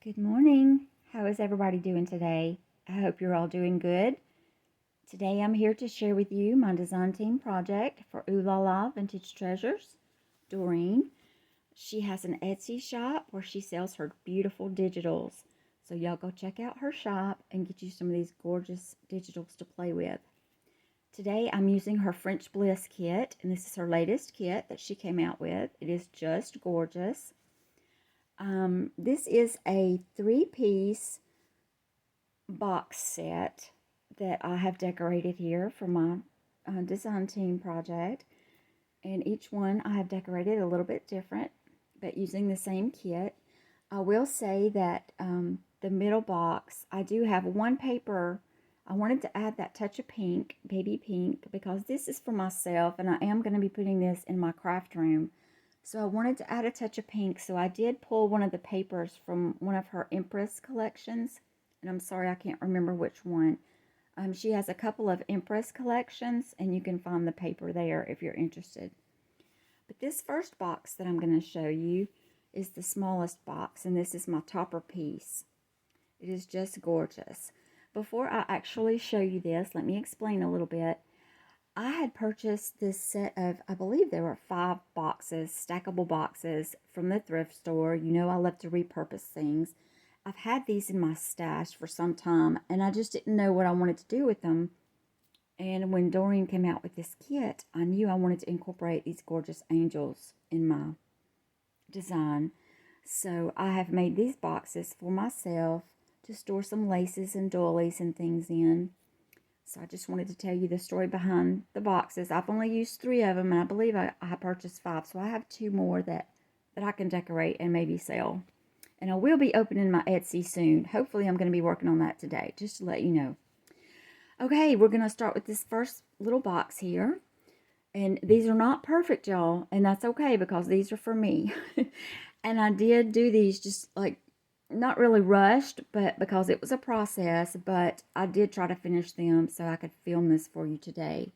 Good morning. How is everybody doing today? I hope you're all doing good. Today I'm here to share with you my design team project for Ooh La La Vintage Treasures. Doreen, she has an Etsy shop where she sells her beautiful digitals. So y'all go check out her shop and get you some of these gorgeous digitals to play with. Today I'm using her French Bliss kit, and this is her latest kit that she came out with. It is just gorgeous. This is a 3-piece box set that I have decorated here for my design team project. And each one I have decorated a little bit different, but using the same kit. I will say that the middle box, I do have one paper. I wanted to add that touch of pink, baby pink, because this is for myself, and I am going to be putting this in my craft room. So I wanted to add a touch of pink, so I did pull one of the papers from one of her Empress collections, and I'm sorry I can't remember which one. She has a couple of Empress collections, and you can find the paper there if you're interested. But this first box that I'm going to show you is the smallest box, and this is my topper piece. It is just gorgeous. Before I actually show you this, let me explain a little bit. I had purchased this set of, I believe there were 5 boxes, stackable boxes from the thrift store. You know I love to repurpose things. I've had these in my stash for some time, and I just didn't know what I wanted to do with them. And when Doreen came out with this kit, I knew I wanted to incorporate these gorgeous angels in my design. So I have made these boxes for myself to store some laces and doilies and things in. So I just wanted to tell you the story behind the boxes. I've only used 3 of them, and I believe I purchased 5. So I have 2 more that I can decorate and maybe sell. And I will be opening my Etsy soon. Hopefully I'm going to be working on that today, just to let you know. Okay, we're going to start with this first little box here. And these are not perfect, y'all. And that's okay, because these are for me. And I did do these just like not really rushed, but because it was a process, but I did try to finish them so I could film this for you today,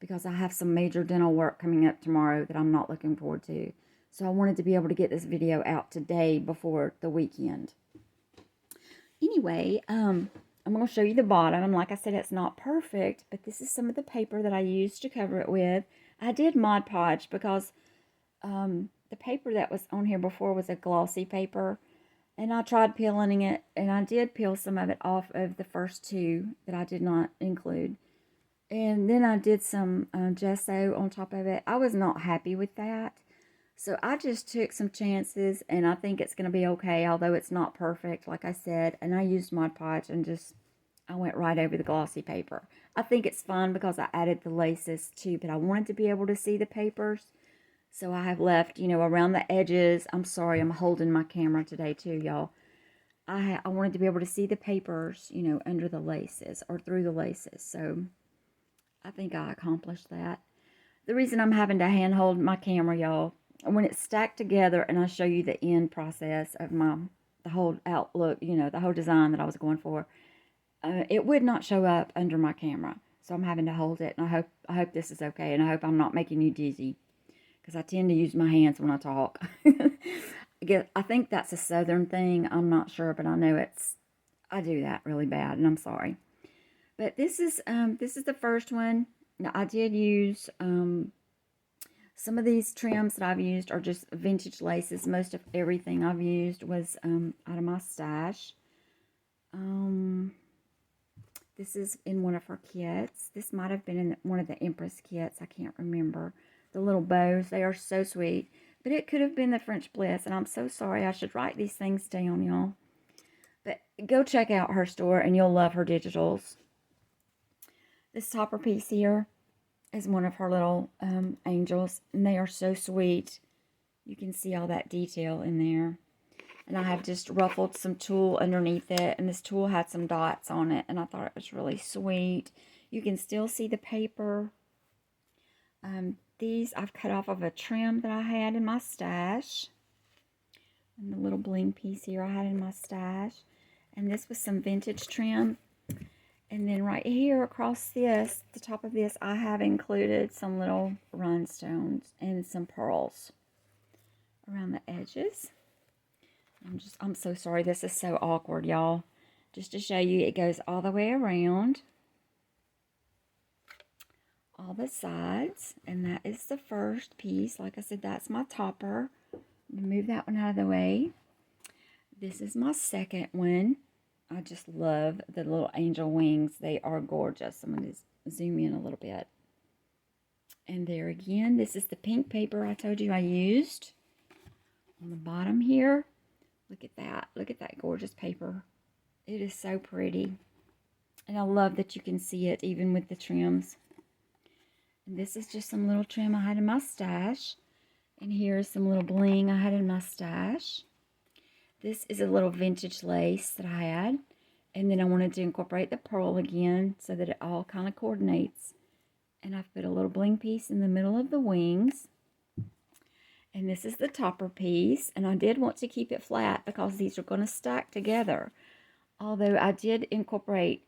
because I have some major dental work coming up tomorrow that I'm not looking forward to. So I wanted to be able to get this video out today before the weekend. Anyway, I'm going to show you the bottom. And like I said, it's not perfect, but this is some of the paper that I used to cover it with. I did Mod Podge because the paper that was on here before was a glossy paper. And I tried peeling it, and I did peel some of it off of the first 2 that I did not include. And then I did some gesso on top of it. I was not happy with that. So I just took some chances, and I think it's going to be okay, although it's not perfect, like I said. And I used Mod Podge and I went right over the glossy paper. I think it's fine because I added the laces too, but I wanted to be able to see the papers. So I have left, around the edges. I'm sorry, I'm holding my camera today too, y'all. I wanted to be able to see the papers, under the laces or through the laces. So I think I accomplished that. The reason I'm having to hand hold my camera, y'all, when it's stacked together and I show you the end process of the whole outlook, the whole design that I was going for, it would not show up under my camera. So I'm having to hold it, and I hope this is okay, and I hope I'm not making you dizzy, because I tend to use my hands when I talk. I think that's a southern thing. I'm not sure, but I know I do that really bad, and I'm sorry. But this is the first one. Now, I did use some of these trims that I've used are just vintage laces. Most of everything I've used was out of my stash. This is in one of her kits. This might have been in one of the Empress kits. I can't remember. The little bows, they are so sweet. But it could have been the French Bliss, and I'm so sorry. I should write these things down, y'all. But go check out her store, and you'll love her digitals. This topper piece here is one of her little angels, and they are so sweet. You can see all that detail in there. And I have just ruffled some tulle underneath it, and this tulle had some dots on it, and I thought it was really sweet. You can still see the paper. These I've cut off of a trim that I had in my stash. And the little bling piece here I had in my stash. And this was some vintage trim. And then right here across the top of this, I have included some little rhinestones and some pearls around the edges. I'm so sorry. This is so awkward, y'all. Just to show you, it goes all the way around. All the sides. And that is the first piece. Like I said, that's my topper. Move that one out of the way. This is my second one. I just love the little angel wings. They are gorgeous. I'm going to zoom in a little bit. And there again, this is the pink paper I told you I used. On the bottom here, look at that. Look at that gorgeous paper. It is so pretty. And I love that you can see it even with the trims. And this is just some little trim I had in my stash. And here's some little bling I had in my stash. This is a little vintage lace that I had. And then I wanted to incorporate the pearl again so that it all kind of coordinates. And I've put a little bling piece in the middle of the wings. And this is the topper piece. And I did want to keep it flat because these are going to stack together. Although I did incorporate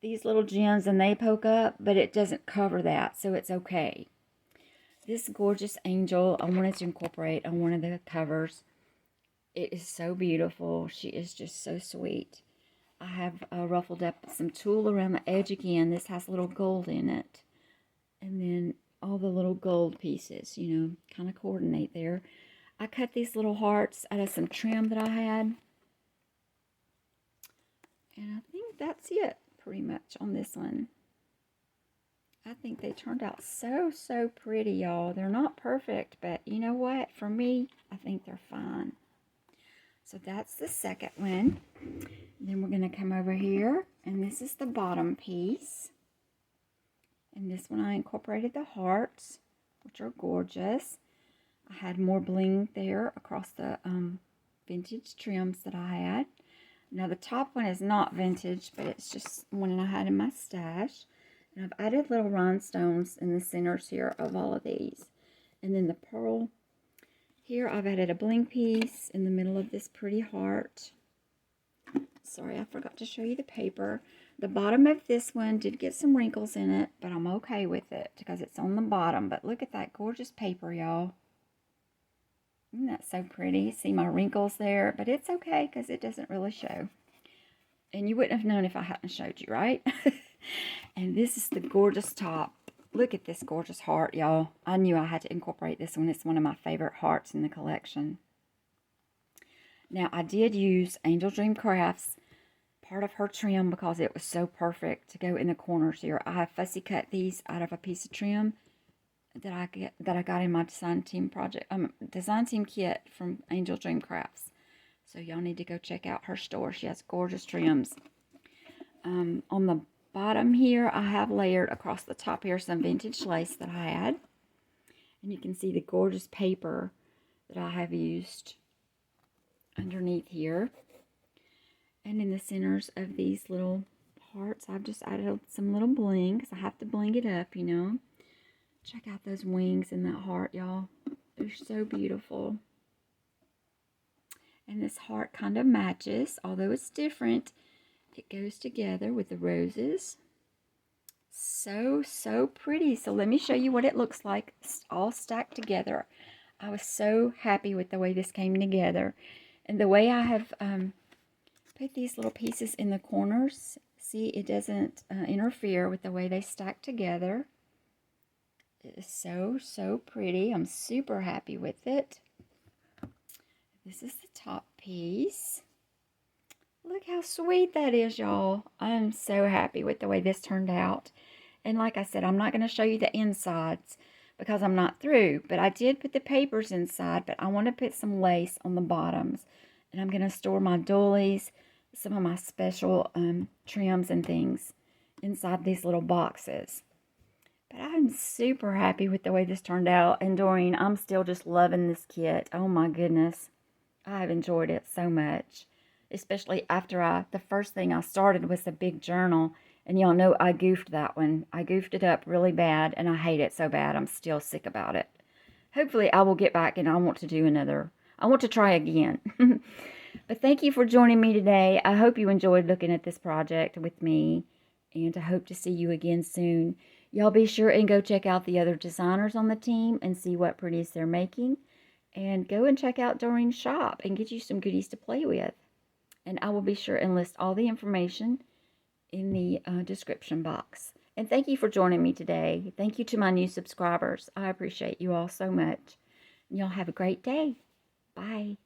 these little gems and they poke up, but it doesn't cover that, so it's okay. This gorgeous angel I wanted to incorporate on one of the covers. It is so beautiful. She is just so sweet. I have ruffled up some tulle around the edge again. This has a little gold in it. And then all the little gold pieces, you know, kind of coordinate there. I cut these little hearts out of some trim that I had. And I think that's it pretty much on this one. I think they turned out so pretty, y'all. They're not perfect, but you know what? For me, I think they're fine. So that's the second one. Then we're going to come over here, and this is the bottom piece. And this one I incorporated the hearts, which are gorgeous. I had more bling there across the vintage trims that I had. Now the top one is not vintage, but it's just one I had in my stash. And I've added little rhinestones in the centers here of all of these. And then the pearl. Here I've added a bling piece in the middle of this pretty heart. Sorry, I forgot to show you the paper. The bottom of this one did get some wrinkles in it, but I'm okay with it because it's on the bottom. But look at that gorgeous paper, y'all. Isn't that so pretty? See my wrinkles there, but it's okay because it doesn't really show. And you wouldn't have known if I hadn't showed you, right? And this is the gorgeous top. Look at this gorgeous heart, y'all. I knew I had to incorporate this one. It's one of my favorite hearts in the collection. Now, I did use Angel Dream Crafts, part of her trim, because it was so perfect to go in the corners here. I have fussy cut these out of a piece of trim that I got in my Designteam kit from Angel Dream Crafts. So y'all need to go check out her store. She has gorgeous trims. On the bottom here, I have layered across the top here some vintage lace that I had. And you can see the gorgeous paper that I have used underneath here. And in the centers of these little hearts, I've just added some little bling, because I have to bling it up, you know. Check out those wings in that heart, y'all. They're so beautiful. And this heart kind of matches, although it's different. It goes together with the roses. So pretty. So let me show you what it looks like all stacked together. I was so happy with the way this came together. And the way I have put these little pieces in the corners. See, it doesn't interfere with the way they stack together. It is so pretty. I'm super happy with it. This is the top piece. Look how sweet that is, y'all. I'm so happy with the way this turned out. And like I said, I'm not going to show you the insides because I'm not through. But I did put the papers inside, but I want to put some lace on the bottoms. And I'm going to store my doilies, some of my special trims and things inside these little boxes. But I'm super happy with the way this turned out. And Doreen, I'm still just loving this kit. Oh my goodness. I've enjoyed it so much. Especially after the first thing I started was the big journal. And y'all know I goofed that one. I goofed it up really bad and I hate it so bad. I'm still sick about it. Hopefully I will get back and I want to try again. But thank you for joining me today. I hope you enjoyed looking at this project with me. And I hope to see you again soon. Y'all be sure and go check out the other designers on the team and see what pretties they're making. And go and check out Doreen's shop and get you some goodies to play with. And I will be sure and list all the information in the description box. And thank you for joining me today. Thank you to my new subscribers. I appreciate you all so much. And y'all have a great day. Bye.